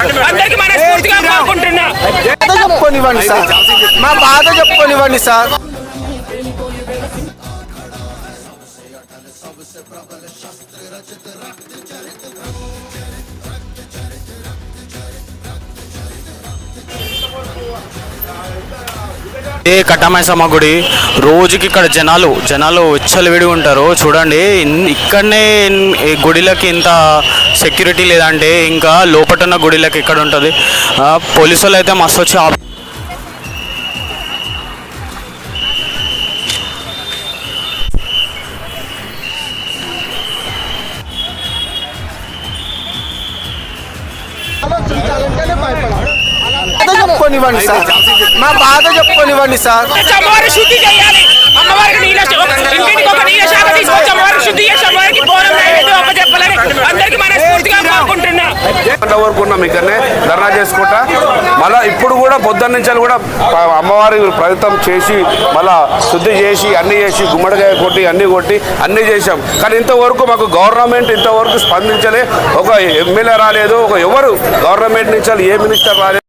అందరికీ మనస్ఫూర్తిగా కోరుకుంటున్నా. చెప్పుకోనివ్వండి సార్, మా బాధ చెప్పుకోనివ్వండి సార్. ఏ కట్టమైసమ్మ గుడి రోజుకి ఇక్కడ జనాలు విచ్చలవిడి ఉంటారు చూడండి. ఇక్కడనే ఈ గుడిలకి ఇంత సెక్యూరిటీ లేదంటే ఇంకా లోపటున్న గుడిలకి ఎక్కడ ఉంటుంది. పోలీసు వాళ్ళు అయితే మస్తు వచ్చి చెప్పుకోనివ్వండి సార్, మా బాధ చెప్పుకోనివ్వండి సార్. అమ్మవారికి శుద్ధి చేయాలి. అమ్మవారికి ఇంటికి ఒక నీళ్ళ శాఖ తీసుకొచ్చి అమ్మవారికి శుద్ధి చేసి అమ్మవారికి బోనం నైవేద్యం అప్పచెప్పాలని అందరికీ మనస్ఫూర్తిగా కోరుకుంటున్నా. వరకున్నాం ఇక్కడనే ధర్నా చేసుకుంటా. మళ్ళీ ఇప్పుడు కూడా పొద్దున్న నుంచి కూడా అమ్మవారి ప్రయత్నం చేసి మళ్ళా శుద్ధి చేసి అన్ని చేసి గుమ్మడికాయ కొట్టి అన్ని చేసాం. కానీ ఇంతవరకు మాకు గవర్నమెంట్ ఇంతవరకు స్పందించలే. ఒక ఎమ్మెల్యే రాలేదు, ఎవరు గవర్నమెంట్ నుంచి ఏ మినిస్టర్ రాలేదు.